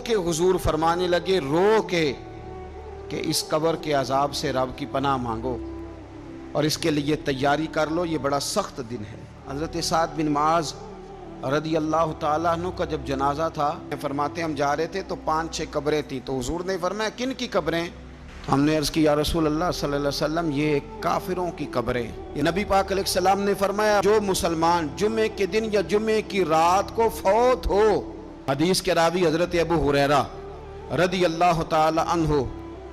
کے حضور فرمانے لگے رو کے کہ اس قبر کے عذاب سے رب کی پناہ مانگو اور اس کے لیے تیاری کر لو، یہ بڑا سخت دن ہے۔ حضرت سعد بن معاذ رضی اللہ تعالیٰ عنہ کا جب جنازہ تھا، فرماتے ہم جا رہے تھے تو 5-6 قبریں تھیں، تو حضور نے فرمایا کن کی قبریں؟ ہم نے عرض کی یا رسول اللہ صلی اللہ علیہ وسلم یہ کافروں کی قبریں۔ یہ نبی پاک علیہ السلام نے فرمایا جو مسلمان جمعے کے دن یا جمعے کی رات کو فوت ہو، حدیث کے راوی حضرت ابو ہریرہ رضی اللہ تعالی عنہ،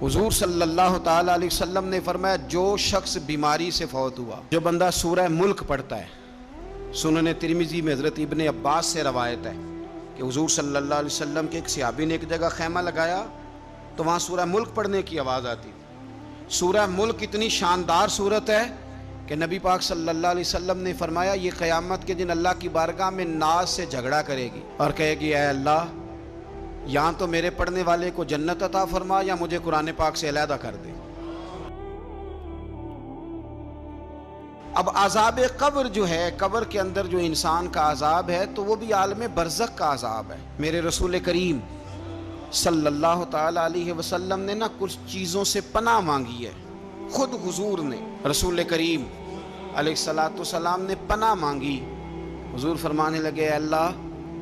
حضور صلی اللہ تعالی علیہ وسلم نے فرمایا جو شخص بیماری سے فوت ہوا، جو بندہ سورہ ملک پڑھتا ہے، سنن ترمذی میں حضرت ابن عباس سے روایت ہے کہ حضور صلی اللہ علیہ وسلم کے ایک صحابی نے ایک جگہ خیمہ لگایا تو وہاں سورہ ملک پڑھنے کی آواز آتی تھی۔ سورہ ملک اتنی شاندار صورت ہے کہ نبی پاک صلی اللہ علیہ وسلم نے فرمایا یہ قیامت کے دن اللہ کی بارگاہ میں ناز سے جھگڑا کرے گی اور کہے گی اے اللہ یہاں تو میرے پڑھنے والے کو جنت عطا فرما یا مجھے قرآن پاک سے علیحدہ کر دے۔ اب عذاب قبر جو ہے، قبر کے اندر جو انسان کا عذاب ہے تو وہ بھی عالم برزخ کا عذاب ہے۔ میرے رسول کریم صلی اللہ تعالی علیہ وسلم نے نا کچھ چیزوں سے پناہ مانگی ہے، خود حضور نے، رسول کریم علیہ السلام نے پناہ مانگی۔ حضور فرمانے لگے اے اللہ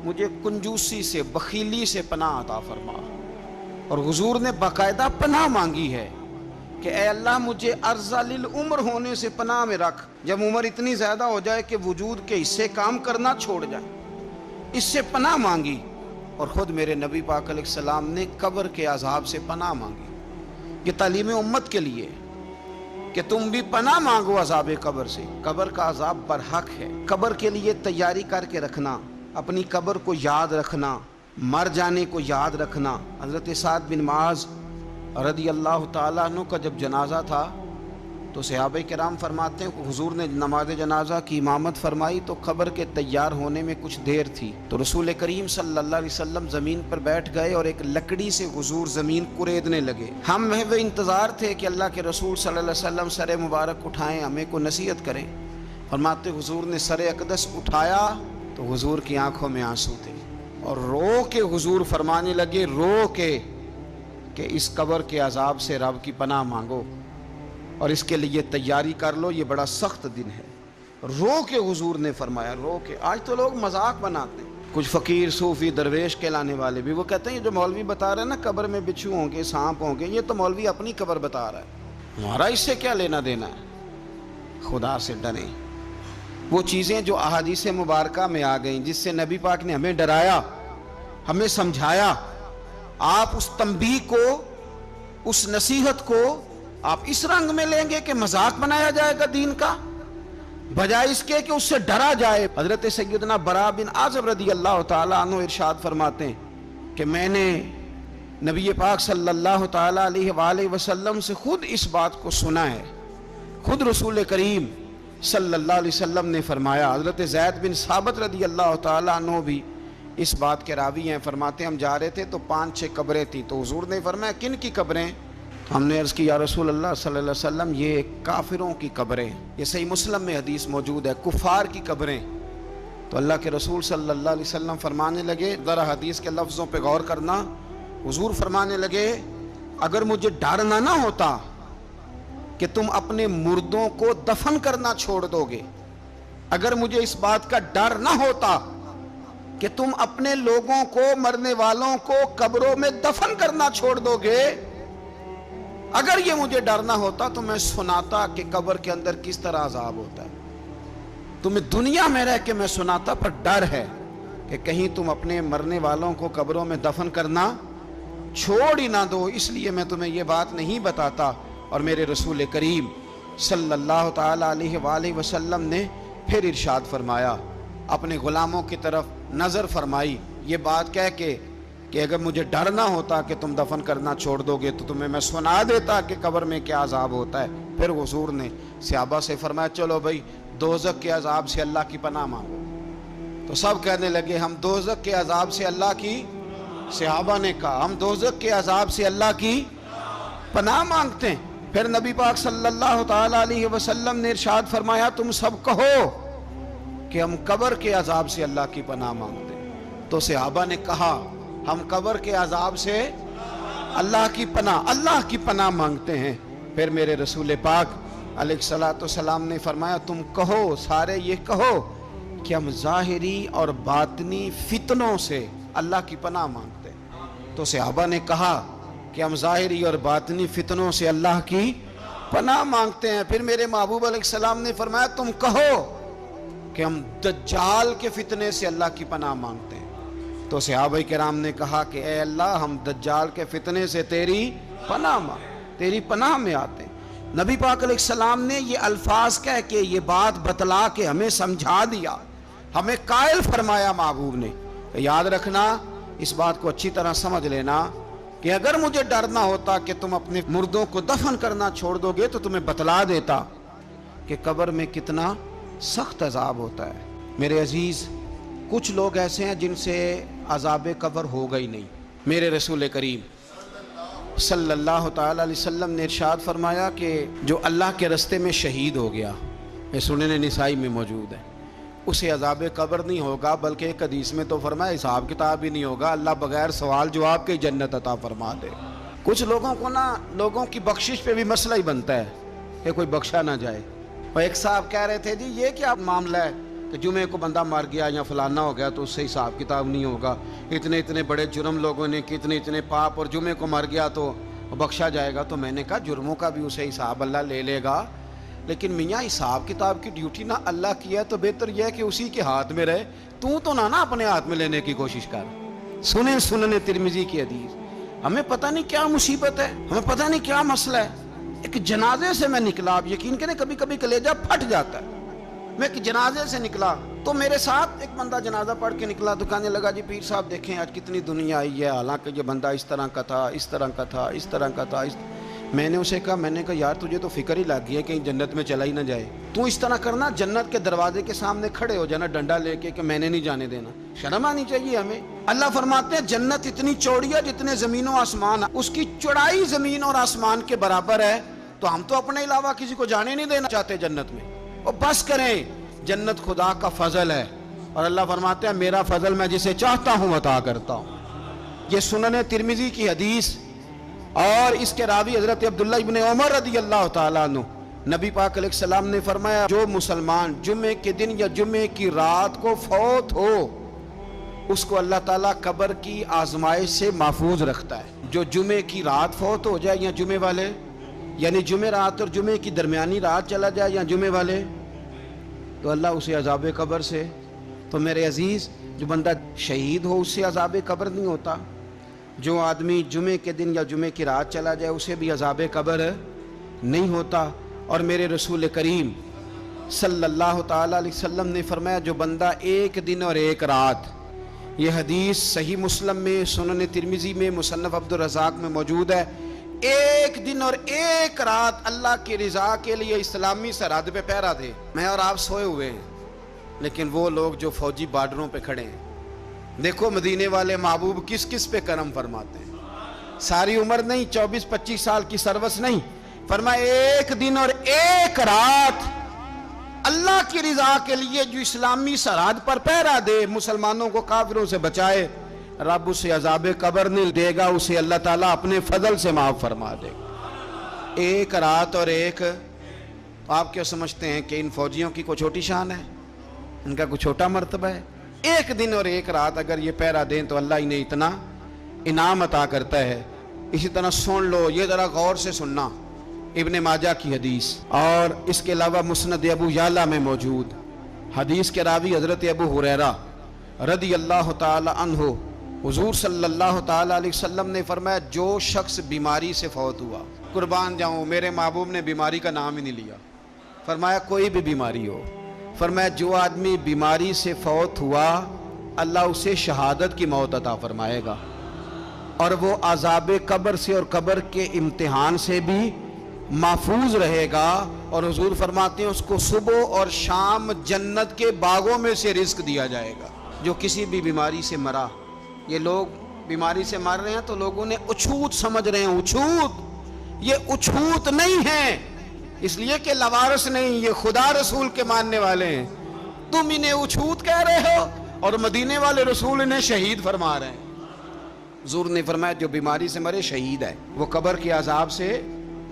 مجھے کنجوسی سے، بخیلی سے پناہ عطا فرما، اور حضور نے باقاعدہ پناہ مانگی ہے کہ اے اللہ مجھے ارذل العمر ہونے سے پناہ میں رکھ، جب عمر اتنی زیادہ ہو جائے کہ وجود کے حصے کام کرنا چھوڑ جائے، اس سے پناہ مانگی۔ اور خود میرے نبی پاک علیہ السلام نے قبر کے عذاب سے پناہ مانگی۔ یہ تعلیم امت کے لیے کہ تم بھی پناہ مانگو عذاب قبر سے۔ قبر کا عذاب برحق ہے، قبر کے لیے تیاری کر کے رکھنا، اپنی قبر کو یاد رکھنا، مر جانے کو یاد رکھنا۔ حضرت سعد بن معاذ رضی اللہ تعالیٰ عنہ کا جب جنازہ تھا تو صحابہ کرام فرماتے ہیں حضور نے نماز جنازہ کی امامت فرمائی تو قبر کے تیار ہونے میں کچھ دیر تھی، تو رسول کریم صلی اللہ علیہ وسلم زمین پر بیٹھ گئے اور ایک لکڑی سے حضور زمین کوریدنے لگے۔ ہم محو انتظار تھے کہ اللہ کے رسول صلی اللہ علیہ وسلم سر مبارک اٹھائیں، ہمیں کو نصیحت کریں۔ فرماتے حضور نے سر اقدس اٹھایا تو حضور کی آنکھوں میں آنسو تھے اور رو کے حضور فرمانے لگے رو کے کہ اس قبر کے عذاب سے رب کی پناہ مانگو اور اس کے لیے تیاری کر لو، یہ بڑا سخت دن ہے۔ رو کے حضور نے فرمایا، رو کے۔ آج تو لوگ مذاق بناتے ہیں، کچھ فقیر صوفی درویش کہلانے والے بھی، وہ کہتے ہیں یہ جو مولوی بتا رہا ہے نا قبر میں بچھو ہوں گے، سانپ ہوں گے، یہ تو مولوی اپنی قبر بتا رہا ہے، ہمارا اس سے کیا لینا دینا ہے۔ خدا سے ڈریں۔ وہ چیزیں جو احادیث مبارکہ میں آ گئیں، جس سے نبی پاک نے ہمیں ڈرایا، ہمیں سمجھایا، آپ اس تنبیہ کو، اس نصیحت کو آپ اس رنگ میں لیں گے کہ مذاق بنایا جائے گا دین کا، بجائے اس کے کہ اس سے ڈرا جائے۔ حضرت سیدنا براء بن عازب رضی اللہ تعالیٰ عنہ ارشاد فرماتے ہیں کہ میں نے نبی پاک صلی اللہ تعالیٰ علیہ وآلہ وسلم سے خود اس بات کو سنا ہے، خود رسول کریم صلی اللہ علیہ وسلم نے فرمایا۔ حضرت زید بن ثابت رضی اللہ تعالیٰ عنہ بھی اس بات کے راوی ہیں، فرماتے ہم جا رہے تھے تو 5-6 قبریں تھیں، تو حضور نے فرمایا کن کی قبریں؟ ہم نے عرض کی یا رسول اللہ صلی اللہ علیہ وسلم یہ کافروں کی قبریں۔ یہ صحیح مسلم میں حدیث موجود ہے، کفار کی قبریں۔ تو اللہ کے رسول صلی اللہ علیہ وسلم فرمانے لگے، ذرا حدیث کے لفظوں پہ غور کرنا، حضور فرمانے لگے اگر مجھے ڈر نہ ہوتا کہ تم اپنے مردوں کو دفن کرنا چھوڑ دو گے، اگر مجھے اس بات کا ڈر نہ ہوتا کہ تم اپنے لوگوں کو، مرنے والوں کو قبروں میں دفن کرنا چھوڑ دو گے، اگر یہ مجھے ڈر نہ ہوتا تو میں سناتا کہ قبر کے اندر کس طرح عذاب ہوتا ہے۔ تمہیں دنیا میں رہ کے میں سناتا، پر ڈر ہے کہ کہیں تم اپنے مرنے والوں کو قبروں میں دفن کرنا چھوڑ ہی نہ دو، اس لیے میں تمہیں یہ بات نہیں بتاتا۔ اور میرے رسول کریم صلی اللہ تعالی علیہ وآلہ وسلم نے پھر ارشاد فرمایا، اپنے غلاموں کی طرف نظر فرمائی، یہ بات کہہ کے کہ اگر مجھے ڈر نہ ہوتا کہ تم دفن کرنا چھوڑ دو گے تو تمہیں میں سنا دیتا کہ قبر میں کیا عذاب ہوتا ہے۔ پھر حضور نے صحابہ سے فرمایا چلو بھائی دوزخ کے عذاب سے اللہ کی پناہ مانگو۔ تو سب کہنے لگے ہم دوزخ کے عذاب سے اللہ کی، صحابہ نے کہا ہم دوزخ کے عذاب سے اللہ کی پناہ مانگتے ہیں۔ پھر نبی پاک صلی اللہ تعالی علیہ وسلم نے ارشاد فرمایا تم سب کہو کہ ہم قبر کے عذاب سے اللہ کی پناہ مانگتے ہیں۔ تو صحابہ نے کہا ہم قبر کے عذاب سے اللہ کی پناہ مانگتے ہیں۔ پھر میرے رسول پاک علیہ الصلوۃ والسلام نے فرمایا تم کہو، سارے یہ کہو کہ ہم ظاہری اور باطنی فتنوں سے اللہ کی پناہ مانگتے ہیں۔ تو صحابہ نے کہا کہ ہم ظاہری اور باطنی فتنوں سے اللہ کی پناہ مانگتے ہیں۔ پھر میرے محبوب علیہ السلام نے فرمایا تم کہو کہ ہم دجال کے فتنے سے اللہ کی پناہ مانگتے ہیں۔ تو صحابہ کرام نے کہا کہ اے اللہ ہم دجال کے فتنے سے تیری پناہ میں آتے ہیں۔ نبی پاک علیہ السلام نے یہ الفاظ کہہ کے یہ بات بتلا کے ہمیں سمجھا دیا، ہمیں قائل فرمایا محبوب نے۔ یاد رکھنا، اس بات کو اچھی طرح سمجھ لینا کہ اگر مجھے ڈرنا ہوتا کہ تم اپنے مردوں کو دفن کرنا چھوڑ دو گے تو تمہیں بتلا دیتا کہ قبر میں کتنا سخت عذاب ہوتا ہے۔ میرے عزیز، کچھ لوگ ایسے ہیں جن سے عذاب قبر ہوگا ہی نہیں۔ میرے رسول کریم صلی اللہ تعالی علیہ وسلم نے ارشاد فرمایا کہ جو اللہ کے رستے میں شہید ہو گیا، یہ سنن نسائی میں موجود ہے، اسے عذاب قبر نہیں ہوگا، بلکہ ایک حدیث میں تو فرمایا حساب کتاب ہی نہیں ہوگا، اللہ بغیر سوال جواب کے جنت عطا فرما دے۔ کچھ لوگوں کو لوگوں کی بخشش پہ بھی مسئلہ ہی بنتا ہے کہ کوئی بخشا نہ جائے۔ اور ایک صاحب کہہ رہے تھے جی یہ کیا معاملہ ہے کہ جمعے کو بندہ مر گیا یا فلانا ہو گیا تو اس سے حساب کتاب نہیں ہوگا، اتنے بڑے جرم لوگوں نے کی، اتنے پاپ، اور جمعے کو مر گیا تو بخشا جائے گا۔ تو میں نے کہا جرموں کا بھی اسے حساب اللہ لے لے گا، لیکن میاں حساب کتاب کی ڈیوٹی نہ اللہ کی ہے تو بہتر یہ ہے کہ اسی کے ہاتھ میں رہے، تو نہ اپنے ہاتھ میں لینے کی کوشش کر۔ سنن ترمذی کی حدیث۔ ہمیں پتہ نہیں کیا مصیبت ہے، ہمیں پتہ نہیں کیا مسئلہ ہے۔ ایک جنازے سے میں نکلا، آپ یقین کریں کبھی کبھی کلیجہ پھٹ جاتا ہے۔ میں ایک جنازے سے نکلا تو میرے ساتھ ایک بندہ جنازہ پڑھ کے نکلا تو کہنے لگا جی پیر صاحب دیکھیں آج کتنی دنیا آئی ہے، حالانکہ یہ بندہ اس طرح کا تھا، اس طرح کا تھا، اس طرح کا تھا۔ میں نے اسے کہا یار تجھے تو فکر ہی لگ گئی ہے کہیں جنت میں چلا ہی نہ جائے، تو اس طرح کرنا جنت کے دروازے کے سامنے کھڑے ہو جانا ڈنڈا لے کے کہ میں نے نہیں جانے دینا۔ شرم آنی چاہیے ہمیں۔ اللہ فرماتے ہیں جنت اتنی چوڑی ہے جتنے زمین و آسمان، اس کی چوڑائی زمین اور آسمان کے برابر ہے، تو ہم تو اپنے علاوہ کسی کو جانے نہیں دینا چاہتے جنت میں۔ اور بس کریں، جنت خدا کا فضل ہے، اور اللہ فرماتے ہیں میرا فضل میں جسے چاہتا ہوں عطا کرتا ہوں۔ یہ سنن ترمذی کی حدیث، اور اس کے راوی حضرت عبداللہ ابن عمر رضی اللہ تعالیٰ عنہ، نبی پاک علیہ السلام نے فرمایا جو مسلمان جمعے کے دن یا جمعے کی رات کو فوت ہو اس کو اللہ تعالیٰ قبر کی آزمائش سے محفوظ رکھتا ہے۔ جو جمعے کی رات فوت ہو جائے یا جمعے والے، یعنی جمعے رات اور جمعے کی درمیانی رات چلا جائے یا جمعے والے، تو اللہ اسے عذاب قبر سے، تو میرے عزیز جو بندہ شہید ہو اس سے عذاب قبر نہیں ہوتا، جو آدمی جمعے کے دن یا جمعے کی رات چلا جائے اسے بھی عذاب قبر نہیں ہوتا۔ اور میرے رسول کریم صلی اللہ تعالیٰ علیہ وسلم نے فرمایا جو بندہ ایک دن اور ایک رات، یہ حدیث صحیح مسلم میں، سنن ترمذی میں، مصنف عبدالرزاق میں موجود ہے، ایک دن اور ایک رات اللہ کی رضا کے لیے اسلامی سرحد پہ پہرا دے۔ میں اور آپ سوئے ہوئے ہیں، لیکن وہ لوگ جو فوجی بارڈروں پہ کھڑے ہیں، دیکھو مدینے والے محبوب کس کس پہ کرم فرماتے ہیں۔ ساری عمر نہیں، 24-25 سال کی سروس نہیں، فرمایا ایک دن اور ایک رات اللہ کی رضا کے لیے جو اسلامی سرحد پر پہرا دے، مسلمانوں کو کافروں سے بچائے، رب اسے عذاب قبر نہیں دے گا، اسے اللہ تعالیٰ اپنے فضل سے معاف فرما دے گا۔ ایک رات اور ایک، آپ کیا سمجھتے ہیں کہ ان فوجیوں کی کوئی چھوٹی شان ہے؟ ان کا کوئی چھوٹا مرتبہ ہے؟ ایک دن اور ایک رات اگر یہ پہرا دیں تو اللہ انہیں اتنا انعام عطا کرتا ہے۔ اسی طرح سن لو، یہ ذرا غور سے سننا، ابن ماجہ کی حدیث، اور اس کے علاوہ مسند ابو یعلا میں موجود حدیث کے راوی حضرت ابو ہریرہ رضی اللہ تعالی عنہ، حضور صلی اللہ تعالی علیہ وسلم نے فرمایا جو شخص بیماری سے فوت ہوا، قربان جاؤں میرے محبوب نے بیماری کا نام ہی نہیں لیا، فرمایا کوئی بھی بیماری ہو، فرمایا جو آدمی بیماری سے فوت ہوا اللہ اسے شہادت کی موت عطا فرمائے گا، اور وہ عذاب قبر سے اور قبر کے امتحان سے بھی محفوظ رہے گا، اور حضور فرماتے ہیں اس کو صبح اور شام جنت کے باغوں میں سے رزق دیا جائے گا۔ جو کسی بھی بیماری سے مرا، یہ لوگ بیماری سے مر رہے ہیں تو لوگوں نے اچھوت سمجھ رہے ہیں، اچھوت، یہ اچھوت نہیں ہے، اس لیے کہ لوارث نہیں، یہ خدا رسول کے ماننے والے ہیں، تم انہیں اچھوت کہہ رہے ہو اور مدینے والے رسول انہیں شہید فرما رہے ہیں۔ حضور نے فرمایا جو بیماری سے مرے شہید ہے، وہ قبر کے عذاب سے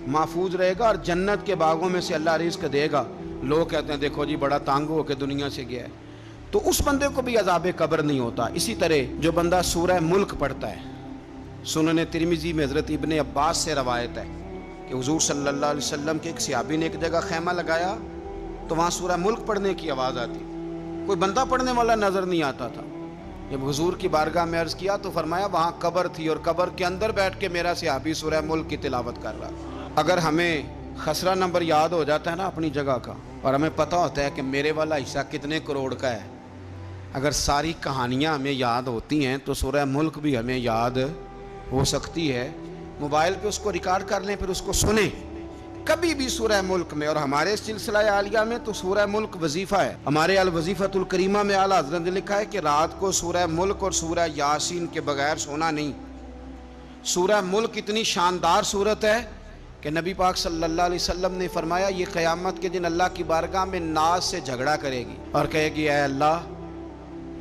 محفوظ رہے گا اور جنت کے باغوں میں سے اللہ رزق دے گا۔ لوگ کہتے ہیں دیکھو جی بڑا تانگ ہو کے دنیا سے گیا ہے، تو اس بندے کو بھی عذاب قبر نہیں ہوتا۔ اسی طرح جو بندہ سورہ ملک پڑھتا ہے، سنن ترمذی میں حضرت ابن عباس سے روایت ہے کہ حضور صلی اللہ علیہ وسلم کے ایک صحابی نے ایک جگہ خیمہ لگایا تو وہاں سورہ ملک پڑھنے کی آواز آتی، کوئی بندہ پڑھنے والا نظر نہیں آتا تھا۔ جب حضور کی بارگاہ میں عرض کیا تو فرمایا وہاں قبر تھی اور قبر کے اندر بیٹھ کے میرا صحابی سورہ ملک کی تلاوت کر رہا۔ اگر ہمیں خسرہ نمبر یاد ہو جاتا ہے نا اپنی جگہ کا، اور ہمیں پتہ ہوتا ہے کہ میرے والا حصہ کتنے کروڑ کا ہے، اگر ساری کہانیاں ہمیں یاد ہوتی ہیں تو سورہ ملک بھی ہمیں یاد ہو سکتی ہے۔ موبائل پہ اس کو ریکارڈ کر لیں، پھر اس کو سنیں کبھی بھی سورہ ملک میں۔ اور ہمارے سلسلہ عالیہ میں تو سورہ ملک وظیفہ ہے۔ ہمارے الوظیفۃ الکریمہ میں اعلیٰ حضرت نے لکھا ہے کہ رات کو سورہ ملک اور سورہ یاسین کے بغیر سونا نہیں۔ سورہ ملک اتنی شاندار صورت ہے کہ نبی پاک صلی اللہ علیہ وسلم نے فرمایا یہ قیامت کے دن اللہ کی بارگاہ میں ناز سے جھگڑا کرے گی اور کہے گی اے اللہ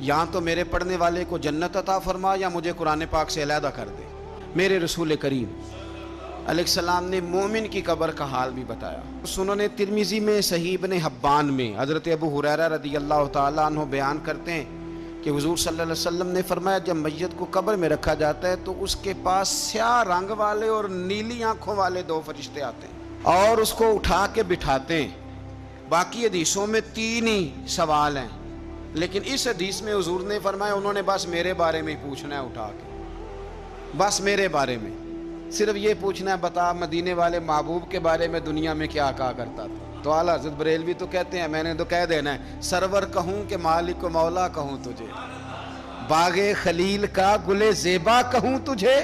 یہاں تو میرے پڑھنے والے کو جنت عطا فرما یا مجھے قرآن پاک سے علیحدہ کر دے۔ میرے رسول کریم علیہ السلام نے مومن کی قبر کا حال بھی بتایا۔ سنن ترمذی میں، صحیح ابن حبان میں حضرت ابو ہریرہ رضی اللہ تعالیٰ عنہ بیان کرتے ہیں کہ حضور صلی اللہ علیہ وسلم نے فرمایا جب میت کو قبر میں رکھا جاتا ہے تو اس کے پاس سیاہ رنگ والے اور نیلی آنکھوں والے دو فرشتے آتے ہیں اور اس کو اٹھا کے بٹھاتے ہیں۔ باقی حدیثوں میں 3 ہی سوال ہیں، لیکن اس حدیث میں حضور نے فرمایا انہوں نے بس میرے بارے میں ہی پوچھنا ہے، اٹھا کے بس میرے بارے میں صرف یہ پوچھنا ہے بتا مدینے والے محبوب کے بارے میں دنیا میں کیا کہا کرتا تھا۔ تو اعلیٰ حضرت بریلوی تو کہتے ہیں میں نے تو کہہ دینا ہے سرور کہوں کہ مالک و مولا کہوں تجھے، باغ خلیل کا گل زیبا کہوں تجھے،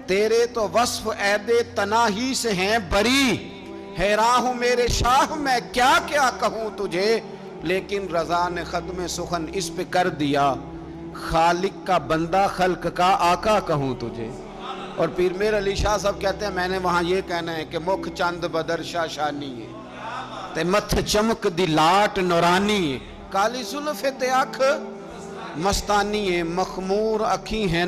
تیرے تو وصف عید تناہی سے ہیں بری، حیراں ہوں میرے شاہ میں کیا کیا کہوں تجھے، لیکن رضا نے ختم سخن اس پہ کر دیا، خالق کا بندہ خلق کا آقا کہوں تجھے۔ اور پیر میر علی شاہ صاحب کہتے ہیں میں نے وہاں یہ کہنا ہے کہ مکھ چند بدر شاہ شانی ہے تے متھ چمک دی لاٹ نورانی ہے، کالی زلف تے اکھ مستانی ہے، مخمور اکھی ہیں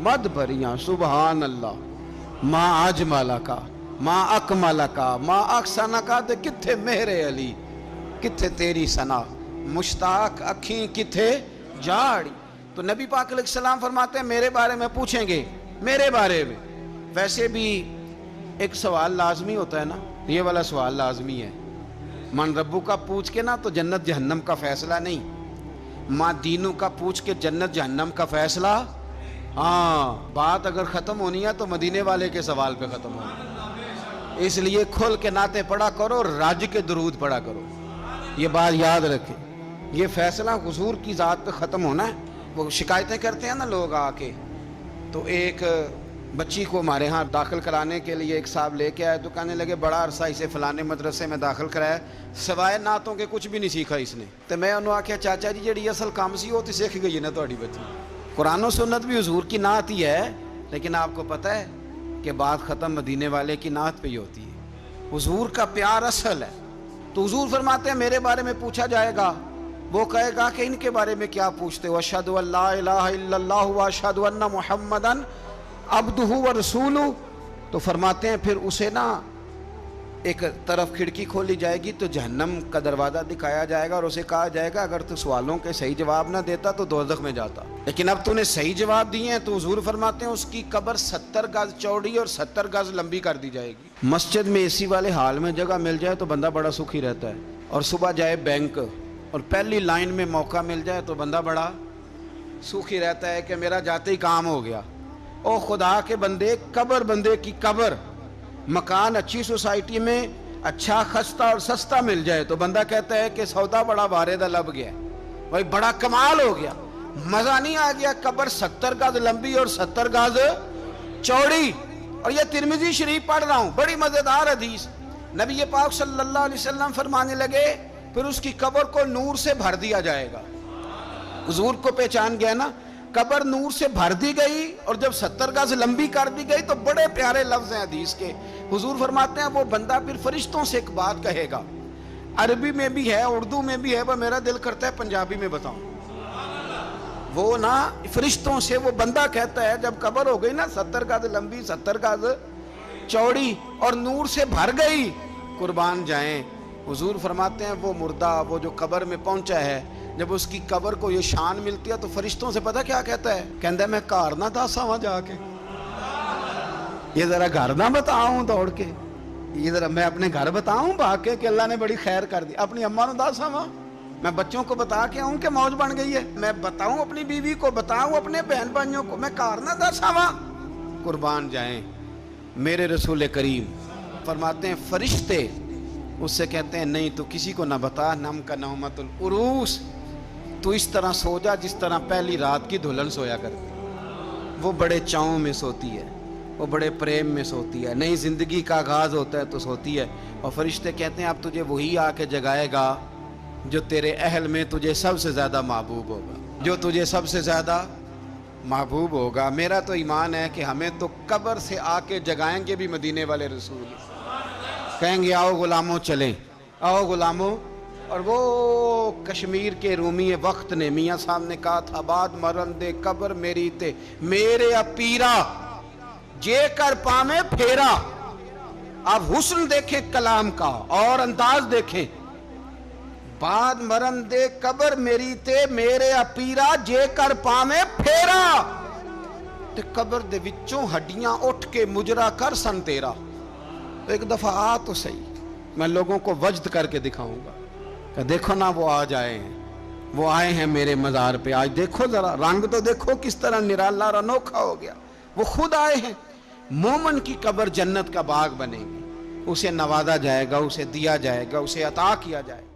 مد بریاں، سبحان اللہ ما اجمل کا ما اکمل کا ما احسن کا، تے کتھے میرے علی کتھے تیری ثنا، مشتاق اکھیں کتھے جاڑی۔ تو نبی پاک علیہ السلام فرماتے ہیں میرے بارے میں پوچھیں گے، میرے بارے میں۔ ویسے بھی ایک سوال لازمی ہوتا ہے نا، یہ والا سوال لازمی ہے، من ربو کا پوچھ کے نا تو جنت جہنم کا فیصلہ نہیں، ماں دینوں کا پوچھ کے جنت جہنم کا فیصلہ۔ ہاں بات اگر ختم ہونی ہے تو مدینے والے کے سوال پہ ختم ہونی، اس لیے کھل کے نعتیں پڑھا کرو، راج کے درود پڑھا کرو، یہ بات یاد رکھیں، یہ فیصلہ حضور کی ذات پہ ختم ہونا ہے۔ وہ شکایتیں کرتے ہیں نا لوگ آ کے، تو ایک بچی کو ہمارے ہاں داخل کرانے کے لیے ایک صاحب لے کے آئے تو کہنے لگے بڑا عرصہ اسے فلانے مدرسے میں داخل کرایا، سوائے نعتوں کے کچھ بھی نہیں سیکھا اس نے۔ تو میں انہوں آکھیا چاچا جی جڑی اصل کام سی وہ تو سیکھ گئی نا تہاڈی بچی، قرآن و سنت بھی حضور کی نعت ہی ہے، لیکن آپ کو پتہ ہے کہ بات ختم مدینے والے کی نعت پہ ہی ہوتی ہے، حضور کا پیار اصل ہے۔ تو حضور فرماتے ہیں میرے بارے میں پوچھا جائے گا، وہ کہے گا کہ ان کے بارے میں کیا پوچھتے ہو، اشہد ان لا الہ الا اللہ واشہد ان محمدن عبدہ ورسولہ۔ تو فرماتے ہیں پھر اسے نا ایک طرف کھڑکی کھولی جائے گی تو جہنم کا دروازہ دکھایا جائے گا اور اسے کہا جائے گا اگر تو سوالوں کے صحیح جواب نہ دیتا تو دوزخ میں جاتا، لیکن اب تو نے صحیح جواب دیے ہیں۔ تو حضور فرماتے ہیں اس کی قبر 70 گز چوڑی اور 70 گز لمبی کر دی جائے گی۔ مسجد میں اے سی والے حال میں جگہ مل جائے تو بندہ بڑا سکھی رہتا ہے، اور صبح جائے بینک اور پہلی لائن میں موقع مل جائے تو بندہ بڑا سکھی رہتا ہے کہ میرا جاتے ہی کام ہو گیا۔ او خدا کے بندے، قبر بندے کی قبر، مکان اچھی سوسائٹی میں اچھا خستہ اور سستا مل جائے تو بندہ کہتا ہے کہ سودا بڑا واردہ لب گیا، بھائی بڑا کمال ہو گیا، مزہ نہیں آ گیا۔ قبر 70 گز لمبی اور 70 گز چوڑی، اور یہ ترمذی شریف پڑھ رہا ہوں، بڑی مزیدار حدیث۔ نبی پاک صلی اللہ علیہ وسلم فرمانے لگے پھر اس کی قبر کو نور سے بھر دیا جائے گا۔ حضور کو پہچان گیا نا، قبر نور سے بھر دی گئی اور جب 70 گز لمبی کر دی گئی تو بڑے پیارے لفظ ہیں حدیث کے۔ حضور فرماتے ہیں وہ بندہ پھر فرشتوں سے ایک بات کہے گا، عربی میں بھی ہے، اردو میں بھی ہے، وہ میرا دل کرتا ہے پنجابی میں بتاؤں۔ وہ نا فرشتوں سے وہ بندہ کہتا ہے جب قبر ہو گئی نا 70 گز لمبی 70 گز چوڑی اور نور سے بھر گئی، قربان جائیں، حضور فرماتے ہیں وہ مردہ وہ جو قبر میں پہنچا ہے، جب اس کی قبر کو یہ شان ملتی ہے تو فرشتوں سے پتہ کیا کہتا ہے؟ کہتا ہے میں گھر نہ دساں وہاں جا کے، یہ ذرا گھر نہ بتاؤں دوڑ کے، یہ ذرا میں اپنے گھر بتاؤں بھاگ کے کہ اللہ نے بڑی خیر کر دی، اپنی اماں نو دساں وہاں، میں بچوں کو بتا کے آؤں کہ موج بن گئی ہے، میں بتاؤں اپنی بیوی کو، بتاؤں اپنے بہن بھائیوں کو، میں گھر نہ دساں وہاں۔ قربان جائیں، میرے رسول کریم فرماتے ہیں فرشتے اس سے کہتے ہیں نہیں تو کسی کو نہ بتا، نم کا نومت العروس، تو اس طرح سو جا جس طرح پہلی رات کی دلہن سویا کرتی، وہ بڑے چاؤں میں سوتی ہے، وہ بڑے پریم میں سوتی ہے، نئی زندگی کا آغاز ہوتا ہے تو سوتی ہے، اور فرشتے کہتے ہیں اب تجھے وہی آ کے جگائے گا جو تیرے اہل میں تجھے سب سے زیادہ محبوب ہوگا، جو تجھے سب سے زیادہ محبوب ہوگا۔ میرا تو ایمان ہے کہ ہمیں تو قبر سے آ کے جگائیں گے بھی مدینے والے رسول، کہیں گے آؤ غلاموں چلیں، آؤ غلاموں۔ اور وہ کشمیر کے رومی وقت نے میاں صاحب نے کہا تھا بعد مرن دے قبر میری تے میرے اپیرا جے کر پامے پھیرا۔ آپ حسن دیکھیں کلام کا اور انداز دیکھیں، بعد مرن دے قبر میری تے میرے اپیرا جے کر پامے پھیرا، تے قبر دے وچوں ہڈیاں اٹھ کے مجرا کر سن تیرا۔ ایک دفعہ آ تو صحیح، میں لوگوں کو وجد کر کے دکھاؤں گا کہ دیکھو نا وہ آج آئے ہیں، وہ آئے ہیں میرے مزار پہ، آج دیکھو ذرا رنگ تو دیکھو کس طرح نرالا اور انوکھا ہو گیا، وہ خود آئے ہیں۔ مومن کی قبر جنت کا باغ بنے گی، اسے نوازا جائے گا، اسے دیا جائے گا، اسے عطا کیا جائے گا۔